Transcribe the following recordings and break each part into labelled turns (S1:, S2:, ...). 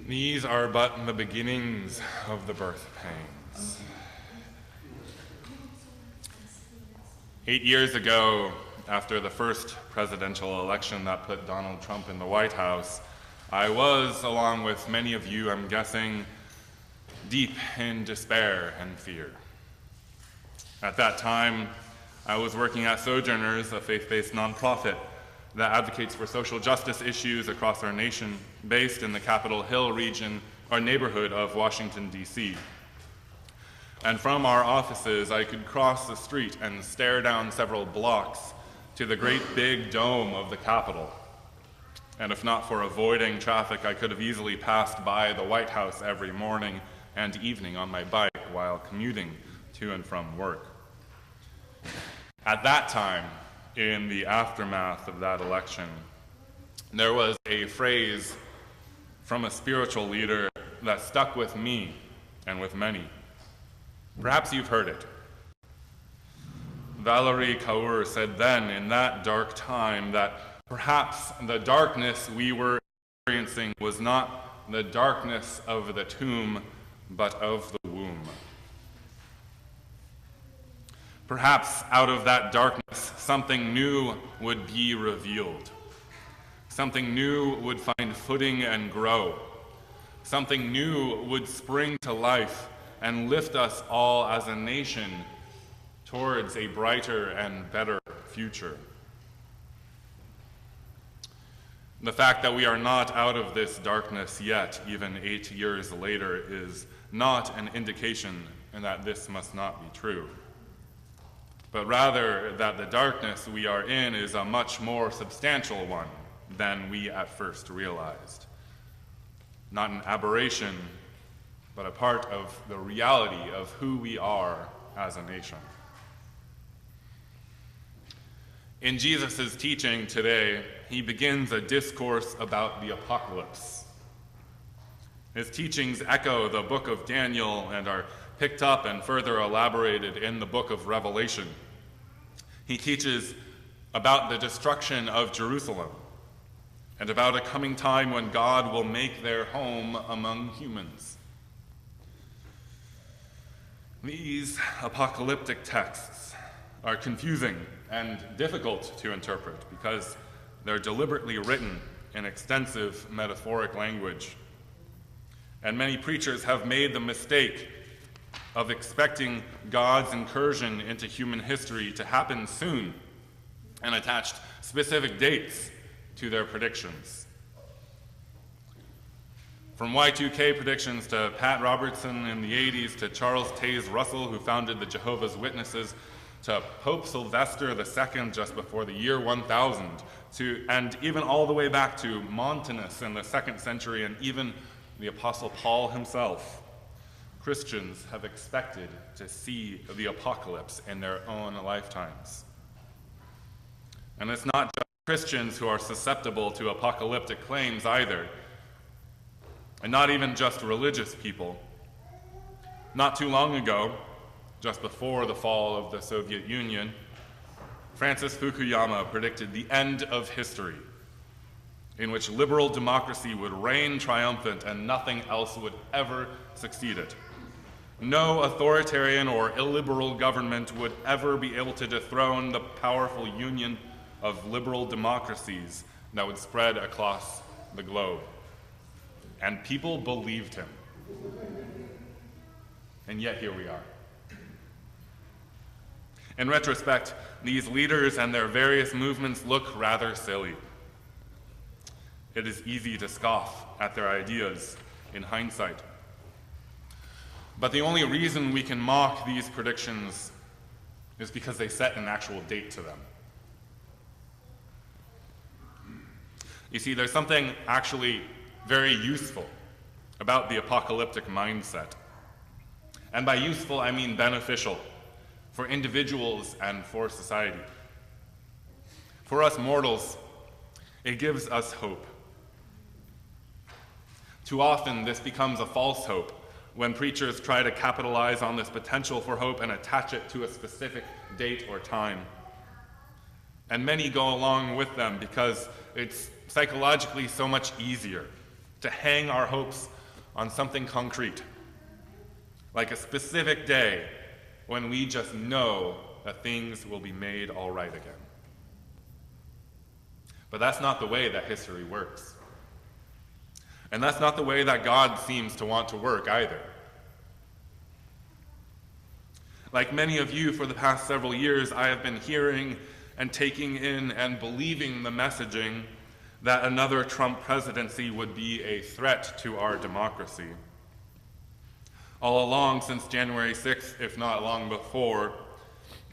S1: These are but the beginnings of the birth pangs. 8 years ago, after the first presidential election that put Donald Trump in the White House, I was, along with many of you, I'm guessing, deep in despair and fear. At that time, I was working at Sojourners, a faith-based nonprofit that advocates for social justice issues across our nation, based in the Capitol Hill region or neighborhood of Washington, D.C. And from our offices, I could cross the street and stare down several blocks to the great big dome of the Capitol. And if not for avoiding traffic, I could have easily passed by the White House every morning and evening on my bike while commuting to and from work. At that time, in the aftermath of that election, there was a phrase from a spiritual leader that stuck with me and with many. Perhaps you've heard it. Valerie Kaur said then, in that dark time, that perhaps the darkness we were experiencing was not the darkness of the tomb, but of the womb. Perhaps out of that darkness, something new would be revealed. Something new would find footing and grow. Something new would spring to life and lift us all as a nation towards a brighter and better future. The fact that we are not out of this darkness yet, even 8 years later, is not an indication that this must not be true, but rather that the darkness we are in is a much more substantial one than we at first realized. Not an aberration, but a part of the reality of who we are as a nation. In Jesus' teaching today, he begins a discourse about the apocalypse. His teachings echo the book of Daniel and are picked up and further elaborated in the book of Revelation. He teaches about the destruction of Jerusalem and about a coming time when God will make their home among humans. These apocalyptic texts are confusing and difficult to interpret because they're deliberately written in extensive metaphoric language. And many preachers have made the mistake of expecting God's incursion into human history to happen soon and attached specific dates to their predictions. From Y2K predictions to Pat Robertson in the 80s to Charles Taze Russell, who founded the Jehovah's Witnesses, to Pope Sylvester II just before the year 1000, and even all the way back to Montanus in the 2nd century, and even the Apostle Paul himself, Christians have expected to see the apocalypse in their own lifetimes. And it's not just Christians who are susceptible to apocalyptic claims either, and not even just religious people. Not too long ago, just before the fall of the Soviet Union, Francis Fukuyama predicted the end of history, in which liberal democracy would reign triumphant and nothing else would ever succeed it. No authoritarian or illiberal government would ever be able to dethrone the powerful union of liberal democracies that would spread across the globe. And people believed him. And yet here we are. In retrospect, these leaders and their various movements look rather silly. It is easy to scoff at their ideas in hindsight. But the only reason we can mock these predictions is because they set an actual date to them. You see, there's something actually very useful about the apocalyptic mindset. And by useful, I mean beneficial for individuals and for society. For us mortals, it gives us hope. Too often, this becomes a false hope when preachers try to capitalize on this potential for hope and attach it to a specific date or time. And many go along with them because it's psychologically so much easier to hang our hopes on something concrete, like a specific day when we just know that things will be made all right again. But that's not the way that history works. And that's not the way that God seems to want to work either. Like many of you, for the past several years, I have been hearing and taking in and believing the messaging that another Trump presidency would be a threat to our democracy. All along, since January 6th, if not long before,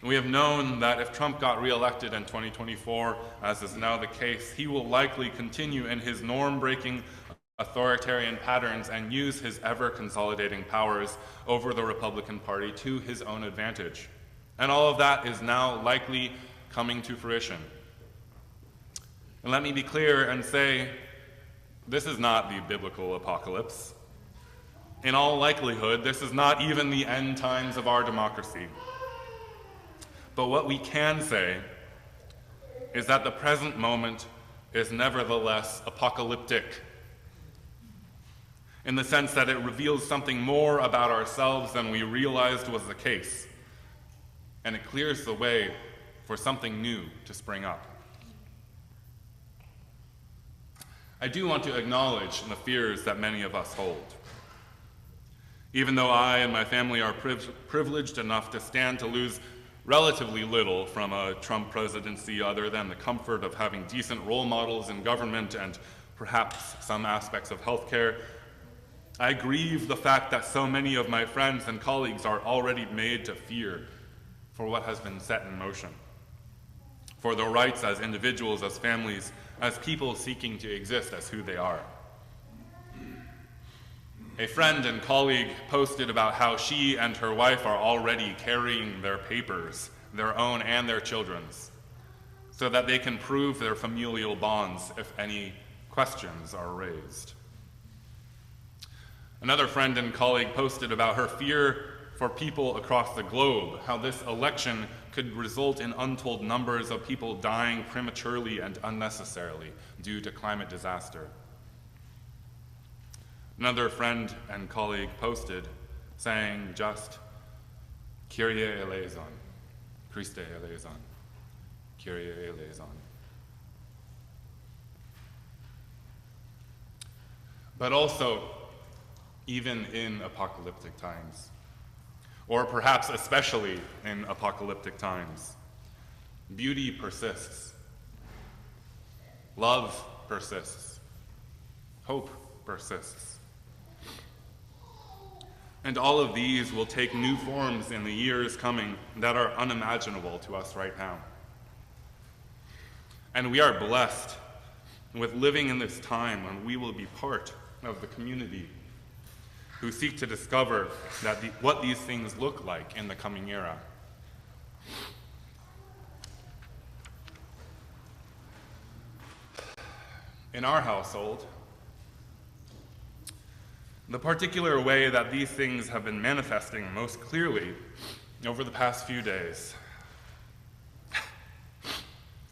S1: we have known that if Trump got reelected in 2024, as is now the case, he will likely continue in his norm-breaking authoritarian patterns and use his ever-consolidating powers over the Republican Party to his own advantage. And all of that is now likely coming to fruition. And let me be clear and say, this is not the biblical apocalypse. In all likelihood, this is not even the end times of our democracy. But what we can say is that the present moment is nevertheless apocalyptic, in the sense that it reveals something more about ourselves than we realized was the case, and it clears the way for something new to spring up. I do want to acknowledge the fears that many of us hold. Even though I and my family are privileged enough to stand to lose relatively little from a Trump presidency other than the comfort of having decent role models in government and perhaps some aspects of healthcare, I grieve the fact that so many of my friends and colleagues are already made to fear for what has been set in motion, for their rights as individuals, as families, as people seeking to exist as who they are. A friend and colleague posted about how she and her wife are already carrying their papers, their own and their children's, so that they can prove their familial bonds if any questions are raised. Another friend and colleague posted about her fear for people across the globe, how this election could result in untold numbers of people dying prematurely and unnecessarily due to climate disaster. Another friend and colleague posted, saying just, Kyrie eleison, Christe eleison, Kyrie eleison. But also, even in apocalyptic times, or perhaps especially in apocalyptic times, beauty persists, love persists, hope persists. And all of these will take new forms in the years coming that are unimaginable to us right now. And we are blessed with living in this time when we will be part of the community who seek to discover what these things look like in the coming era. In our household, the particular way that these things have been manifesting most clearly over the past few days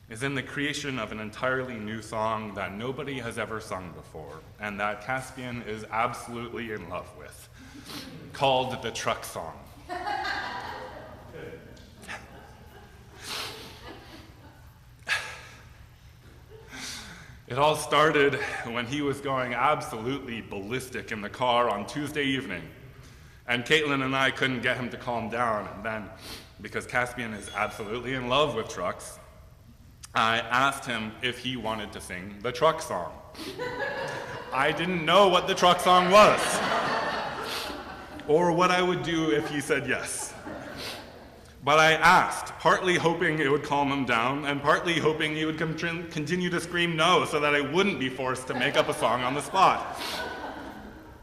S1: is in the creation of an entirely new song that nobody has ever sung before, and that Caspian is absolutely in love with, called the Truck Song. It all started when he was going absolutely ballistic in the car on Tuesday evening, and Caitlin and I couldn't get him to calm down, and then, because Caspian is absolutely in love with trucks, I asked him if he wanted to sing the Truck Song. I didn't know what the Truck Song was, or what I would do if he said yes. But I asked, partly hoping it would calm him down, and partly hoping he would continue to scream no so that I wouldn't be forced to make up a song on the spot.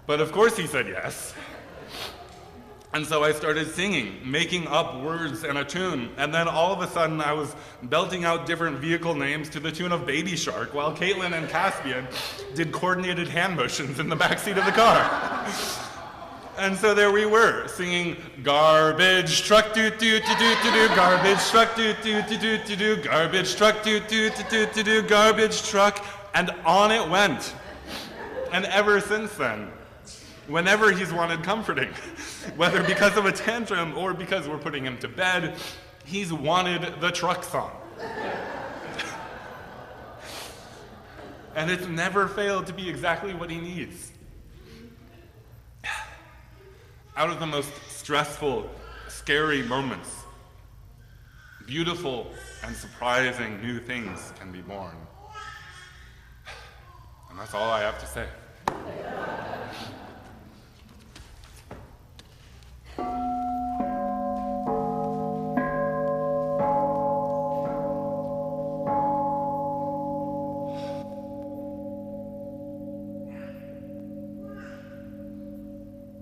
S1: But of course he said yes. And so I started singing, making up words and a tune, and then all of a sudden I was belting out different vehicle names to the tune of Baby Shark, while Caitlin and Caspian did coordinated hand motions in the backseat of the car. And so there we were, singing garbage truck doo-doo-doo-doo-doo, garbage truck doo-doo-doo-doo-doo, garbage truck doo-doo-doo-doo-doo, garbage truck, and on it went. And ever since then, whenever he's wanted comforting, whether because of a tantrum or because we're putting him to bed, he's wanted the truck song. And it's never failed to be exactly what he needs. Out of the most stressful, scary moments, beautiful and surprising new things can be born. And that's all I have to say.